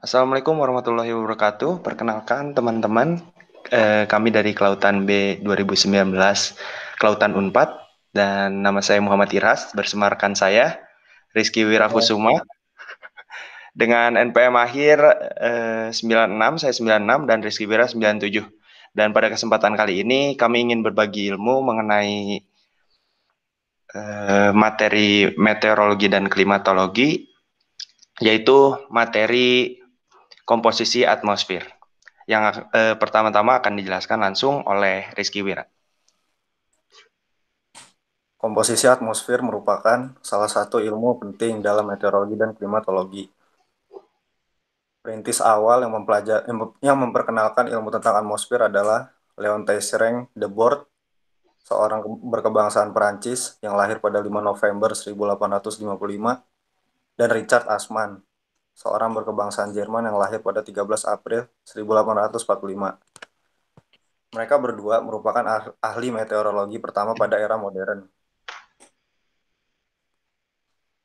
Assalamualaikum warahmatullahi wabarakatuh. Perkenalkan teman-teman, kami dari Kelautan B 2019, Kelautan Unpad, dan nama saya Muhammad Irhas, bersama rekan saya, Rizky Wirakusuma, dengan NPM akhir 96, saya 96, dan Rizky Wira 97. Dan pada kesempatan kali ini, kami ingin berbagi ilmu mengenai materi meteorologi dan klimatologi, yaitu materi komposisi atmosfer. Yang pertama-tama akan dijelaskan langsung oleh Rizky Wira. Komposisi atmosfer merupakan salah satu ilmu penting dalam meteorologi dan klimatologi. Perintis awal yang memperkenalkan ilmu tentang atmosfer adalah Leon Teixeira de Bord, seorang berkebangsaan Perancis yang lahir pada 5 November 1855, dan Richard Assmann, seorang berkebangsaan Jerman yang lahir pada 13 April 1845. Mereka berdua merupakan ahli meteorologi pertama pada era modern.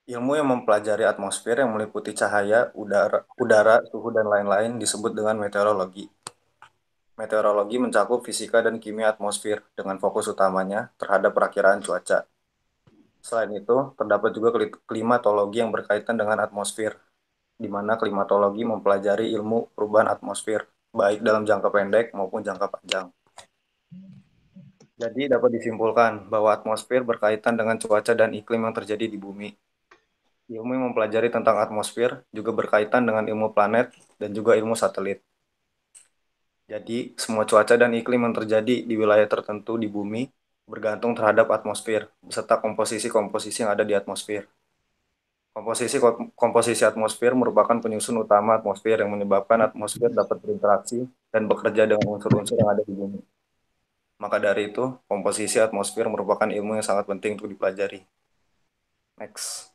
Ilmu yang mempelajari atmosfer yang meliputi cahaya, udara, suhu, dan lain-lain disebut dengan meteorologi. Meteorologi mencakup fisika dan kimia atmosfer dengan fokus utamanya terhadap perakiraan cuaca. Selain itu, terdapat juga klimatologi yang berkaitan dengan atmosfer, di mana klimatologi mempelajari ilmu perubahan atmosfer, baik dalam jangka pendek maupun jangka panjang. Jadi dapat disimpulkan bahwa atmosfer berkaitan dengan cuaca dan iklim yang terjadi di bumi. Ilmu yang mempelajari tentang atmosfer juga berkaitan dengan ilmu planet dan juga ilmu satelit. Jadi, semua cuaca dan iklim yang terjadi di wilayah tertentu di bumi bergantung terhadap atmosfer, beserta komposisi-komposisi yang ada di atmosfer. Komposisi atmosfer merupakan penyusun utama atmosfer yang menyebabkan atmosfer dapat berinteraksi dan bekerja dengan unsur-unsur yang ada di bumi. Maka dari itu, komposisi atmosfer merupakan ilmu yang sangat penting untuk dipelajari. Next.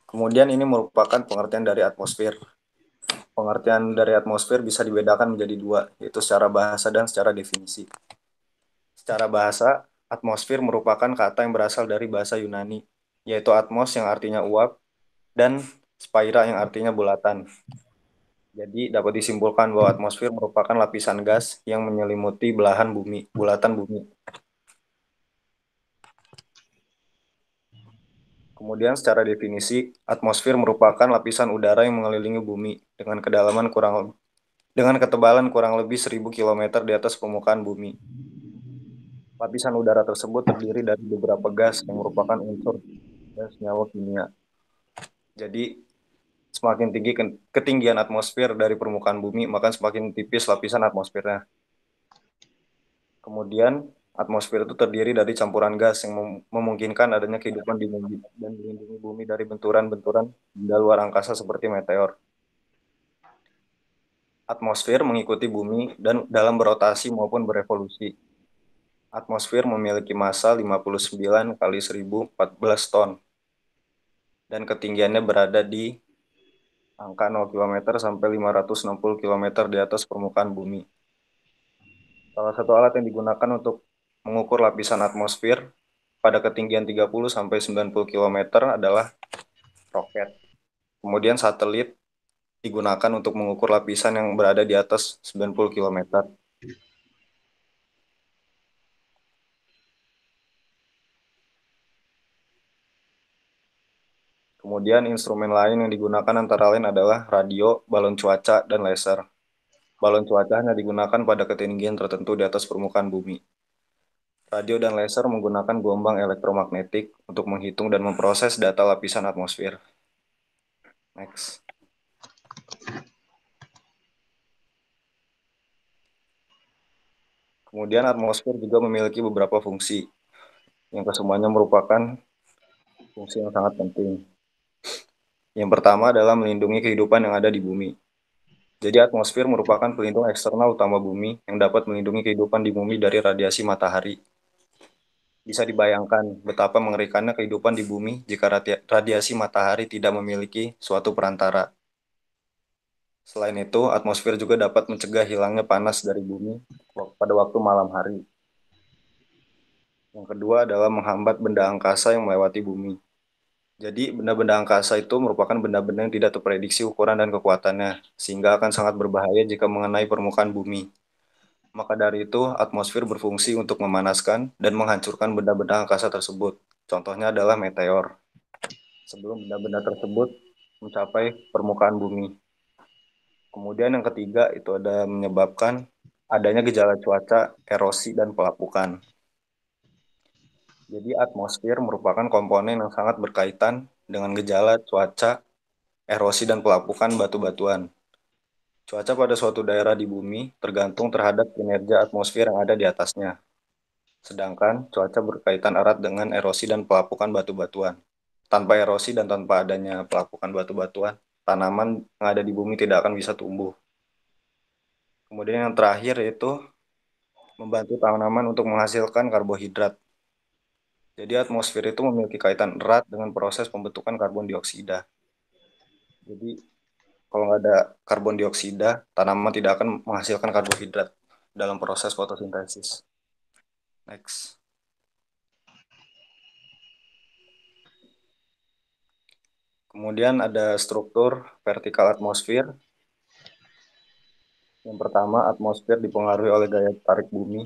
Kemudian ini merupakan pengertian dari atmosfer. Pengertian dari atmosfer bisa dibedakan menjadi dua, yaitu secara bahasa dan secara definisi. Secara bahasa, atmosfer merupakan kata yang berasal dari bahasa Yunani, yaitu atmos yang artinya uap dan spaira yang artinya bulatan. Jadi dapat disimpulkan bahwa atmosfer merupakan lapisan gas yang menyelimuti belahan bumi, bulatan bumi. Kemudian secara definisi, atmosfer merupakan lapisan udara yang mengelilingi bumi dengan ketebalan kurang lebih 1.000 km di atas permukaan bumi. Lapisan udara tersebut terdiri dari beberapa gas yang merupakan unsur dan senyawa kimia. Jadi, semakin tinggi ketinggian atmosfer dari permukaan bumi, maka semakin tipis lapisan atmosfernya. Kemudian, atmosfer itu terdiri dari campuran gas yang memungkinkan adanya kehidupan di bumi dan melindungi bumi dari benturan-benturan benda luar angkasa seperti meteor. Atmosfer mengikuti bumi dan dalam berotasi maupun berevolusi. Atmosfer memiliki massa 59 kali 1.014 ton dan ketinggiannya berada di angka 0 km sampai 560 km di atas permukaan bumi. Salah satu alat yang digunakan untuk mengukur lapisan atmosfer pada ketinggian 30 sampai 90 km adalah roket. Kemudian satelit digunakan untuk mengukur lapisan yang berada di atas 90 km. Kemudian instrumen lain yang digunakan antara lain adalah radio, balon cuaca, dan laser. Balon cuaca hanya digunakan pada ketinggian tertentu di atas permukaan bumi. Radio dan laser menggunakan gelombang elektromagnetik untuk menghitung dan memproses data lapisan atmosfer. Next. Kemudian atmosfer juga memiliki beberapa fungsi, yang kesemuanya merupakan fungsi yang sangat penting. Yang pertama adalah melindungi kehidupan yang ada di bumi. Jadi atmosfer merupakan pelindung eksternal utama bumi yang dapat melindungi kehidupan di bumi dari radiasi matahari. Bisa dibayangkan betapa mengerikannya kehidupan di bumi jika radiasi matahari tidak memiliki suatu perantara. Selain itu, atmosfer juga dapat mencegah hilangnya panas dari bumi pada waktu malam hari. Yang kedua adalah menghambat benda angkasa yang melewati bumi. Jadi benda-benda angkasa itu merupakan benda-benda yang tidak terprediksi ukuran dan kekuatannya, sehingga akan sangat berbahaya jika mengenai permukaan bumi. Maka dari itu, atmosfer berfungsi untuk memanaskan dan menghancurkan benda-benda angkasa tersebut. Contohnya adalah meteor, sebelum benda-benda tersebut mencapai permukaan bumi. Kemudian yang ketiga itu ada menyebabkan adanya gejala cuaca, erosi, dan pelapukan. Jadi atmosfer merupakan komponen yang sangat berkaitan dengan gejala cuaca, erosi, dan pelapukan batu-batuan. Cuaca pada suatu daerah di bumi tergantung terhadap kinerja atmosfer yang ada di atasnya. Sedangkan cuaca berkaitan erat dengan erosi dan pelapukan batu-batuan. Tanpa erosi dan tanpa adanya pelapukan batu-batuan, tanaman yang ada di bumi tidak akan bisa tumbuh. Kemudian yang terakhir yaitu membantu tanaman untuk menghasilkan karbohidrat. Jadi atmosfer itu memiliki kaitan erat dengan proses pembentukan karbon dioksida. Jadi kalau nggak ada karbon dioksida, tanaman tidak akan menghasilkan karbohidrat dalam proses fotosintesis. Next. Kemudian ada struktur vertikal atmosfer. Yang pertama, atmosfer dipengaruhi oleh gaya tarik bumi.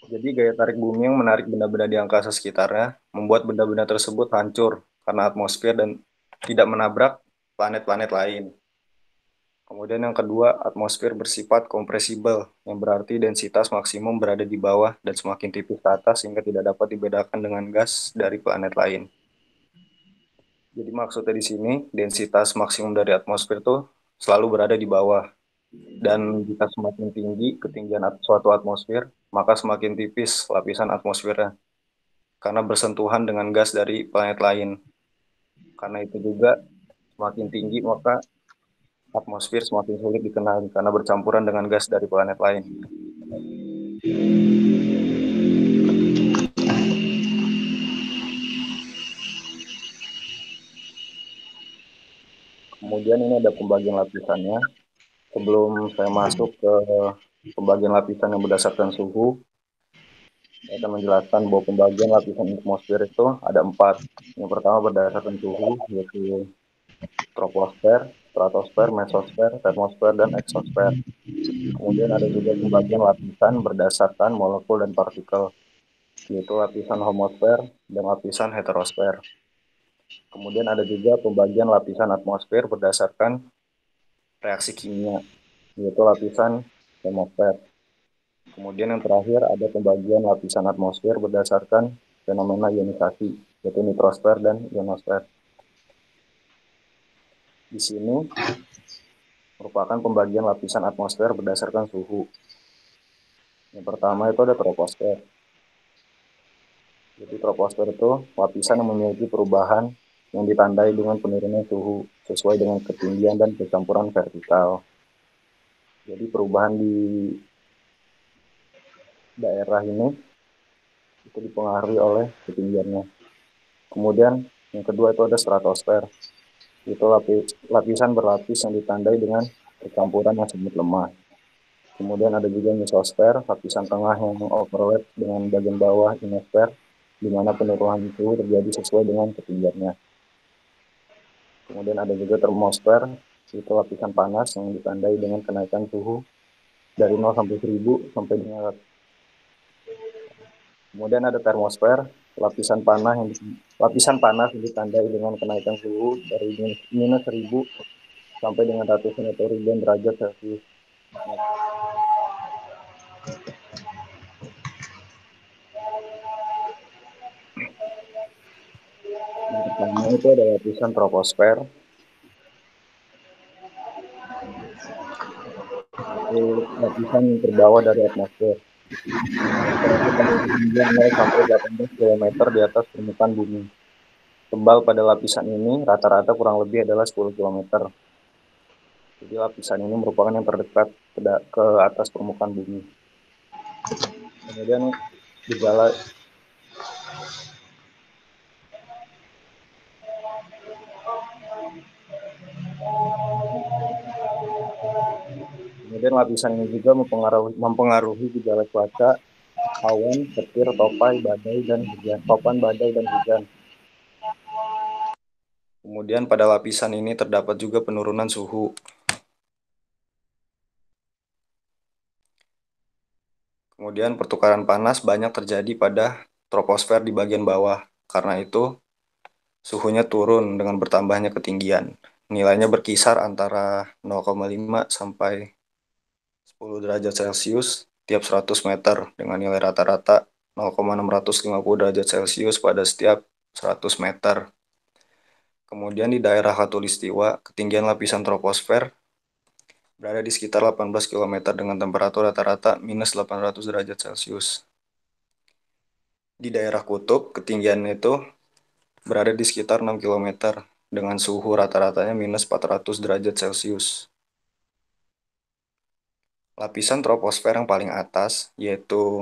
Jadi gaya tarik bumi yang menarik benda-benda di angkasa sekitarnya membuat benda-benda tersebut hancur karena atmosfer dan tidak menabrak planet-planet lain. Kemudian yang kedua, atmosfer bersifat kompresibel, yang berarti densitas maksimum berada di bawah dan semakin tipis ke atas sehingga tidak dapat dibedakan dengan gas dari planet lain. Jadi maksudnya di sini, densitas maksimum dari atmosfer itu selalu berada di bawah. Dan jika semakin tinggi ketinggian suatu atmosfer, maka semakin tipis lapisan atmosfernya karena bersentuhan dengan gas dari planet lain. Karena itu juga semakin tinggi maka atmosfer semakin sulit dikenali karena bercampuran dengan gas dari planet lain. Kemudian ini ada pembagian lapisannya. Sebelum saya masuk ke pembagian lapisan yang berdasarkan suhu, saya akan menjelaskan bahwa pembagian lapisan atmosfer itu ada 4. Yang pertama berdasarkan suhu, yaitu troposfer, stratosfer, mesosfer, termosfer, dan eksosfer. Kemudian ada juga pembagian lapisan berdasarkan molekul dan partikel, yaitu lapisan homosfer dan lapisan heterosfer. Kemudian ada juga pembagian lapisan atmosfer berdasarkan reaksi kimia, yaitu lapisan termosfer. Kemudian yang terakhir ada pembagian lapisan atmosfer berdasarkan fenomena ionisasi, yaitu nitrosfer dan ionosfer. Di sini merupakan pembagian lapisan atmosfer berdasarkan suhu. Yang pertama itu ada troposfer. Jadi troposfer itu lapisan yang memiliki perubahan yang ditandai dengan penurunan suhu sesuai dengan ketinggian dan percampuran vertikal. Jadi perubahan di daerah ini itu dipengaruhi oleh ketinggiannya. Kemudian yang kedua itu ada stratosfer. Itu lapisan berlapis yang ditandai dengan percampuran yang sangat lemah. Kemudian ada juga mesosfer, lapisan tengah yang overlap dengan bagian bawah ionosfer, di mana penurunan suhu terjadi sesuai dengan ketinggiannya. Kemudian ada juga termosfer, itu lapisan panas yang ditandai dengan kenaikan suhu dari 0 sampai 1000 sampai dengan. Kemudian ada termosfer, lapisan panas yang ditandai dengan kenaikan suhu dari minus 1000 sampai dengan ratusan atau ribuan derajat Celcius. Yang pertama itu ada lapisan troposfer, itu lapisan yang terbawah dari atmosfer. Berada pada ketinggian 0 sampai 18 km di atas permukaan bumi. Tebal pada lapisan ini rata-rata kurang lebih adalah 10 km. Jadi lapisan ini merupakan yang terdekat ke atas permukaan bumi. Kemudian gejala Kemudian lapisan ini juga mempengaruhi gejala cuaca, awan, petir, topan, badai, dan hujan. Kemudian pada lapisan ini terdapat juga penurunan suhu. Kemudian pertukaran panas banyak terjadi pada troposfer di bagian bawah. Karena itu suhunya turun dengan bertambahnya ketinggian. Nilainya berkisar antara 0,5 sampai 10 derajat Celcius tiap 100 meter dengan nilai rata-rata 0,650 derajat Celcius pada setiap 100 meter. Kemudian di daerah Khatulistiwa, ketinggian lapisan troposfer berada di sekitar 18 km dengan temperatur rata-rata minus 800 derajat Celcius. Di daerah kutub, ketinggian itu berada di sekitar 6 km dengan suhu rata-ratanya minus 400 derajat Celcius. Lapisan troposfer yang paling atas yaitu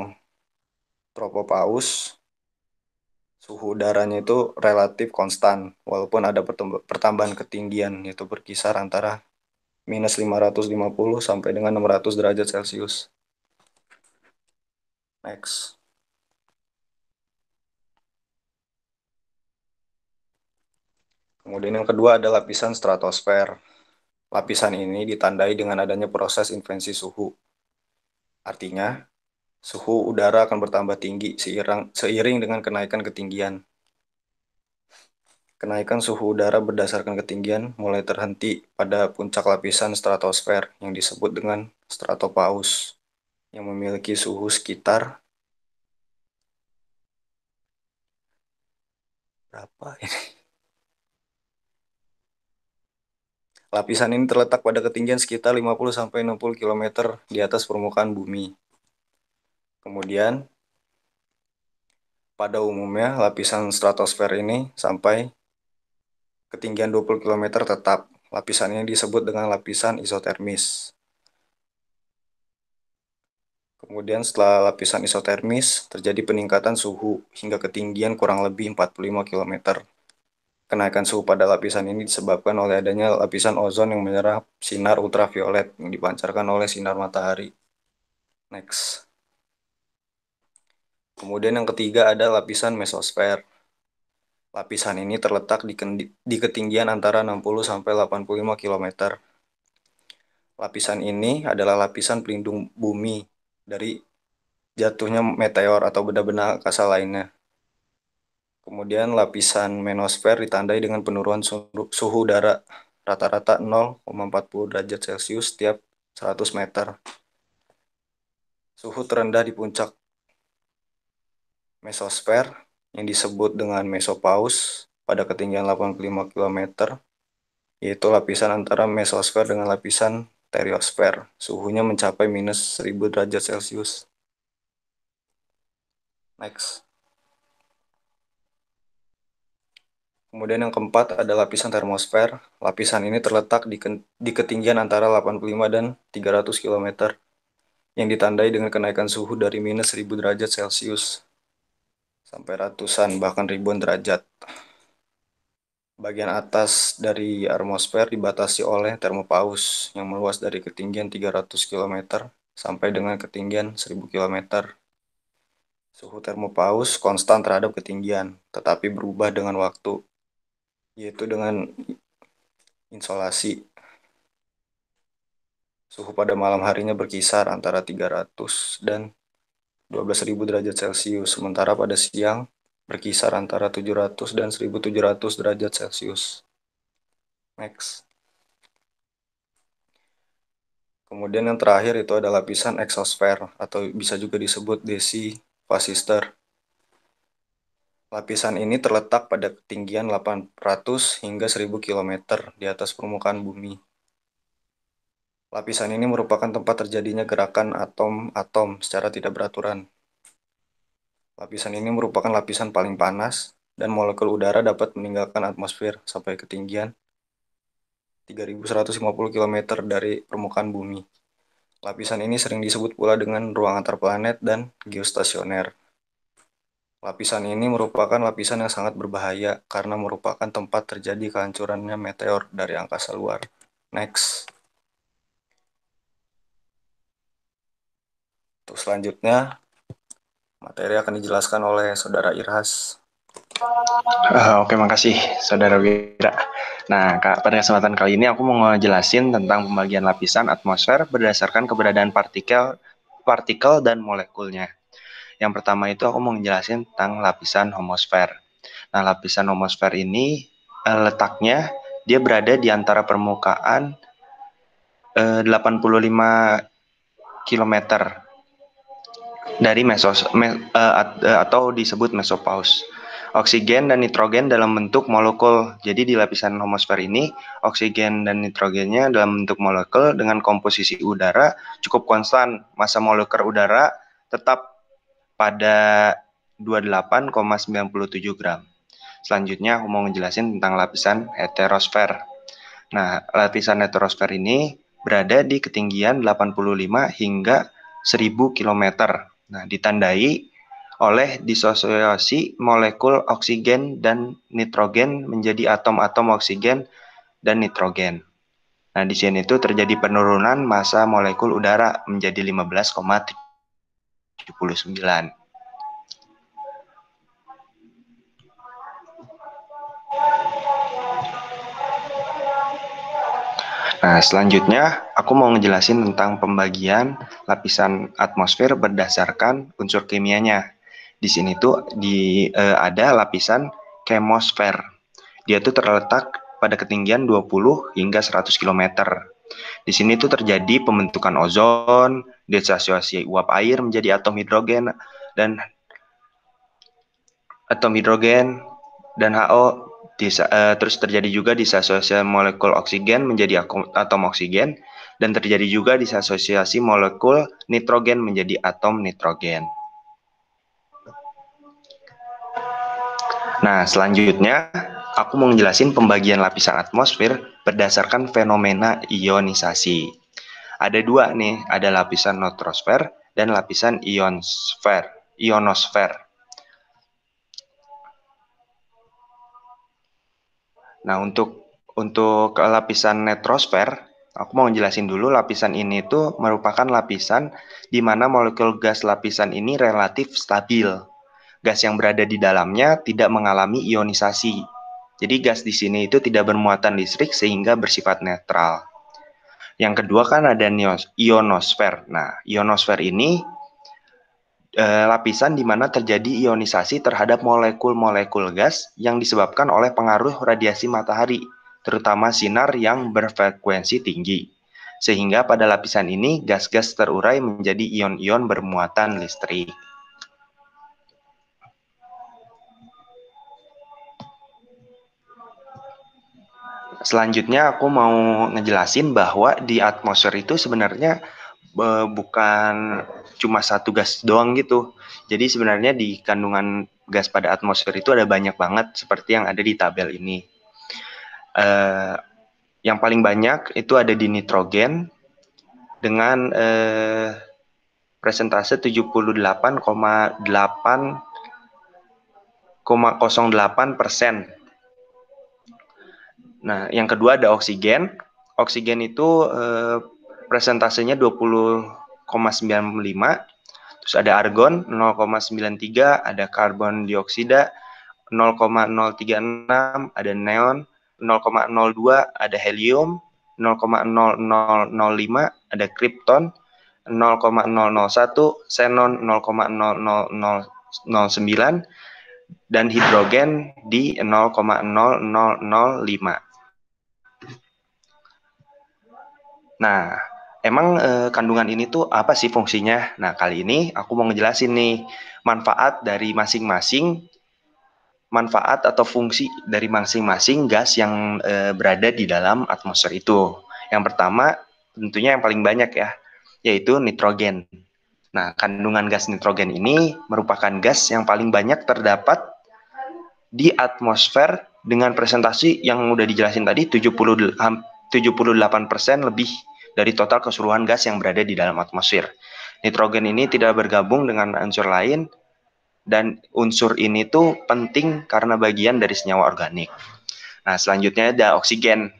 Tropopause, suhu udaranya itu relatif konstan walaupun ada pertambahan ketinggian yaitu berkisar antara minus 550 sampai dengan 600 derajat Celcius. Next. Kemudian yang kedua ada lapisan stratosfer. Lapisan ini ditandai dengan adanya proses inversi suhu. Artinya, suhu udara akan bertambah tinggi seiring dengan kenaikan ketinggian. Kenaikan suhu udara berdasarkan ketinggian mulai terhenti pada puncak lapisan stratosfer yang disebut dengan stratopause yang memiliki suhu sekitar berapa ini? Lapisan ini terletak pada ketinggian sekitar 50-60 km di atas permukaan bumi. Kemudian, pada umumnya lapisan stratosfer ini sampai ketinggian 20 km tetap. Lapisan ini disebut dengan lapisan isotermis. Kemudian setelah lapisan isotermis, terjadi peningkatan suhu hingga ketinggian kurang lebih 45 km. Kenaikan suhu pada lapisan ini disebabkan oleh adanya lapisan ozon yang menyerap sinar ultraviolet yang dipancarkan oleh sinar matahari. Next. Kemudian yang ketiga ada lapisan mesosfer. Lapisan ini terletak di ketinggian antara 60-85 km. Lapisan ini adalah lapisan pelindung bumi dari jatuhnya meteor atau benda-benda angkasa lainnya. Kemudian lapisan menosfer ditandai dengan penurunan suhu udara rata-rata 0,40 derajat Celcius setiap 100 meter. Suhu terendah di puncak mesosfer yang disebut dengan mesopause pada ketinggian 85 km, yaitu lapisan antara mesosfer dengan lapisan teriosfer. Suhunya mencapai minus 1000 derajat Celcius. Next. Kemudian yang keempat ada lapisan termosfer. Lapisan ini terletak di ketinggian antara 85 dan 300 km yang ditandai dengan kenaikan suhu dari minus 1000 derajat Celcius sampai ratusan bahkan ribuan derajat. Bagian atas dari atmosfer dibatasi oleh termopaus yang meluas dari ketinggian 300 km sampai dengan ketinggian 1000 km. Suhu termopaus konstan terhadap ketinggian, tetapi berubah dengan waktu, yaitu dengan insolasi. Suhu pada malam harinya berkisar antara 300 dan 12.000 derajat Celcius, sementara pada siang berkisar antara 700 dan 1.700 derajat Celcius. Next. Kemudian yang terakhir itu ada lapisan exosfer atau bisa juga disebut decifasister. Lapisan ini terletak pada ketinggian 800 hingga 1000 km di atas permukaan bumi. Lapisan ini merupakan tempat terjadinya gerakan atom-atom secara tidak beraturan. Lapisan ini merupakan lapisan paling panas dan molekul udara dapat meninggalkan atmosfer sampai ketinggian 3150 km dari permukaan bumi. Lapisan ini sering disebut pula dengan ruang antar planet dan geostasioner. Lapisan ini merupakan lapisan yang sangat berbahaya karena merupakan tempat terjadi kehancurannya meteor dari angkasa luar. Next. Untuk selanjutnya, materi akan dijelaskan oleh Saudara Irhas. Oke, makasih Saudara Wira. Nah, pada kesempatan kali ini aku mau ngejelasin tentang pembagian lapisan atmosfer berdasarkan keberadaan partikel dan molekulnya. Yang pertama itu aku mau ngejelasin tentang lapisan homosfer. Nah, lapisan homosfer ini letaknya dia berada di antara permukaan 85 kilometer dari atau disebut mesopause. Oksigen dan nitrogen dalam bentuk molekul. Jadi di lapisan homosfer ini, oksigen dan nitrogennya dalam bentuk molekul dengan komposisi udara cukup konstan. Massa molekul udara tetap pada 28,97 gram. Selanjutnya aku mau ngejelasin tentang lapisan heterosfer. Nah, lapisan heterosfer ini berada di ketinggian 85 hingga 1000 km. Nah, ditandai oleh disosiasi molekul oksigen dan nitrogen menjadi atom-atom oksigen dan nitrogen. Nah, di sini itu terjadi penurunan massa molekul udara menjadi 15,79. Nah, selanjutnya aku mau ngejelasin tentang pembagian lapisan atmosfer berdasarkan unsur kimianya. Di sini tuh ada lapisan chemosfer. Dia tuh terletak pada ketinggian 20 hingga 100 km. Di sini tuh terjadi pembentukan ozon, disosiasi uap air menjadi dan dan HO. Terus terjadi juga disosiasi molekul oksigen menjadi atom oksigen dan terjadi juga disosiasi molekul nitrogen menjadi atom nitrogen. Nah, selanjutnya aku mau menjelaskan pembagian lapisan atmosfer berdasarkan fenomena ionisasi. Ada dua nih, ada lapisan nootosfer dan lapisan ionosfer. Nah, untuk lapisan neutosfer, aku mau jelasin dulu lapisan ini tuh merupakan lapisan di mana molekul gas lapisan ini relatif stabil. Gas yang berada di dalamnya tidak mengalami ionisasi. Jadi gas di sini itu tidak bermuatan listrik sehingga bersifat netral. Yang kedua kan ada ionosfer. Nah, ionosfer ini lapisan di mana terjadi ionisasi terhadap molekul-molekul gas yang disebabkan oleh pengaruh radiasi matahari, terutama sinar yang berfrekuensi tinggi. Sehingga pada lapisan ini gas-gas terurai menjadi ion-ion bermuatan listrik. Selanjutnya aku mau ngejelasin bahwa di atmosfer itu sebenarnya bukan cuma satu gas doang gitu. Jadi sebenarnya di kandungan gas pada atmosfer itu ada banyak banget seperti yang ada di tabel ini. Yang paling banyak itu ada di nitrogen dengan presentase 78,08%. Nah, yang kedua ada oksigen. Oksigen itu presentasenya 20,95. Terus ada argon 0,93, ada karbon dioksida 0,036, ada neon 0,02, ada helium 0,0005, ada krypton 0,001, xenon 0,00009, dan hidrogen di 0,0005. Nah, emang kandungan ini tuh apa sih fungsinya? Nah, kali ini aku mau ngejelasin nih manfaat dari manfaat atau fungsi dari masing-masing gas yang berada di dalam atmosfer itu. Yang pertama, tentunya yang paling banyak ya, yaitu nitrogen. Nah, kandungan gas nitrogen ini merupakan gas yang paling banyak terdapat di atmosfer dengan presentasi yang udah dijelasin tadi 78% lebih dari total keseluruhan gas yang berada di dalam atmosfer. Nitrogen ini tidak bergabung dengan unsur lain dan unsur ini tuh penting karena bagian dari senyawa organik. Nah, selanjutnya ada oksigen.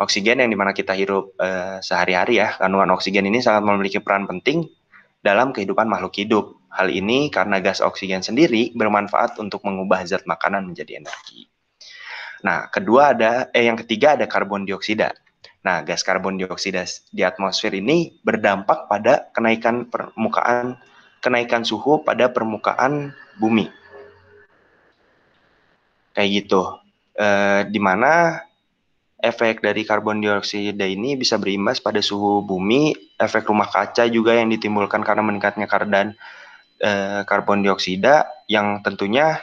Oksigen yang dimana kita hirup sehari-hari ya. Kandungan oksigen ini sangat memiliki peran penting dalam kehidupan makhluk hidup. Hal ini karena gas oksigen sendiri bermanfaat untuk mengubah zat makanan menjadi energi. Nah, yang ketiga ada karbon dioksida. Nah, gas karbon dioksida di atmosfer ini berdampak pada kenaikan suhu pada permukaan bumi. Kayak gitu. Di mana efek dari karbon dioksida ini bisa berimbas pada suhu bumi, efek rumah kaca juga yang ditimbulkan karena meningkatnya karbon dioksida yang tentunya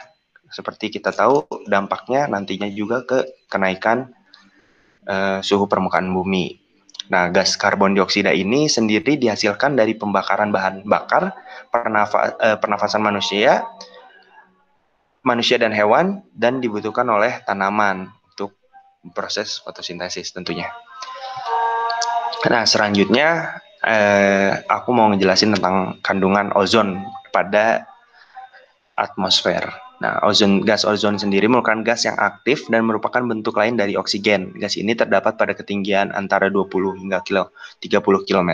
seperti kita tahu dampaknya nantinya juga ke kenaikan suhu permukaan bumi. Nah, gas karbon dioksida ini sendiri dihasilkan dari pembakaran bahan bakar, pernafasan manusia dan hewan, dan dibutuhkan oleh tanaman untuk proses fotosintesis tentunya. Nah, selanjutnya aku mau ngejelasin tentang kandungan ozon pada atmosfer. Nah, gas ozon sendiri merupakan gas yang aktif dan merupakan bentuk lain dari oksigen. Gas ini terdapat pada ketinggian antara 20 hingga 30 km.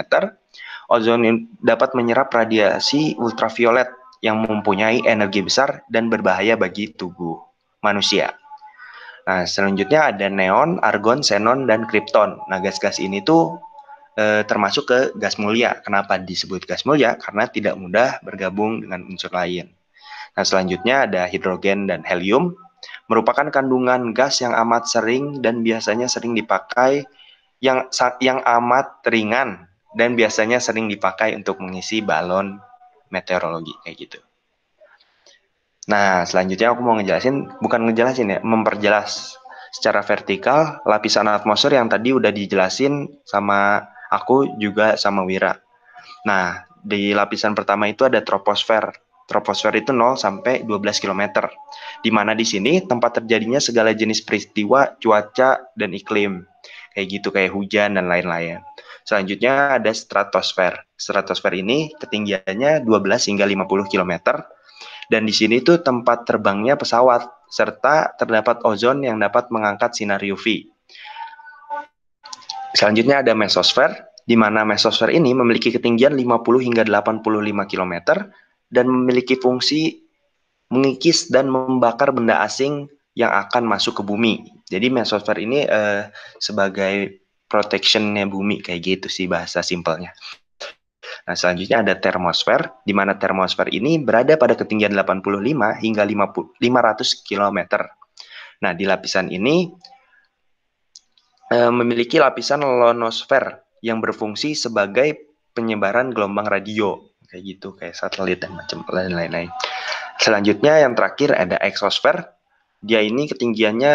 Ozon dapat menyerap radiasi ultraviolet yang mempunyai energi besar dan berbahaya bagi tubuh manusia. Nah, selanjutnya ada neon, argon, xenon, dan krypton. Nah, gas-gas ini tuh termasuk ke gas mulia. Kenapa disebut gas mulia? Karena tidak mudah bergabung dengan unsur lain. Nah, selanjutnya ada hidrogen dan helium, merupakan kandungan gas yang amat sering dan biasanya sering dipakai yang amat ringan dan biasanya sering dipakai untuk mengisi balon meteorologi kayak gitu. Nah, selanjutnya aku mau memperjelas secara vertikal lapisan atmosfer yang tadi udah dijelasin sama aku juga sama Wira. Nah, di lapisan pertama itu ada troposfer. Troposfer itu 0 sampai 12 km. Di mana di sini tempat terjadinya segala jenis peristiwa, cuaca, dan iklim. Kayak gitu, kayak hujan dan lain-lain. Selanjutnya ada stratosfer. Stratosfer ini ketinggiannya 12 hingga 50 km. Dan di sini tuh tempat terbangnya pesawat, serta terdapat ozon yang dapat mengangkat sinar UV. Selanjutnya ada mesosfer, di mana mesosfer ini memiliki ketinggian 50 hingga 85 km dan memiliki fungsi mengikis dan membakar benda asing yang akan masuk ke bumi. Jadi mesosfer ini sebagai protection-nya bumi, kayak gitu sih bahasa simpelnya. Nah, selanjutnya ada termosfer, di mana termosfer ini berada pada ketinggian 85 hingga 500 km. Nah, di lapisan ini memiliki lapisan ionosfer yang berfungsi sebagai penyebaran gelombang radio kayak gitu, kayak satelit dan macam lain-lain. Selanjutnya yang terakhir ada exosfer. Dia ini ketinggiannya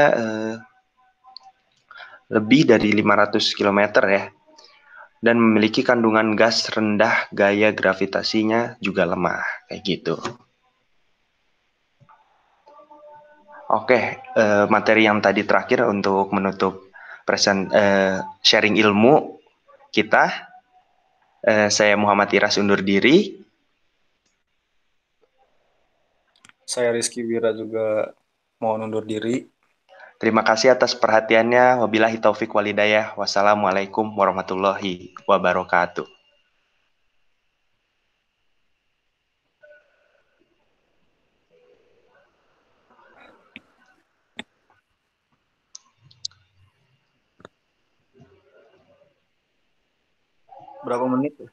lebih dari 500 km ya, dan memiliki kandungan gas rendah, gaya gravitasinya juga lemah kayak gitu. Oke, materi yang tadi terakhir untuk menutup sharing ilmu kita. Saya Muhammad Iras undur diri. Saya Rizky Wira juga mohon undur diri. Terima kasih atas perhatiannya. Wabillahi taufik walhidayah. Wassalamualaikum warahmatullahi wabarakatuh. Berapa menit ya?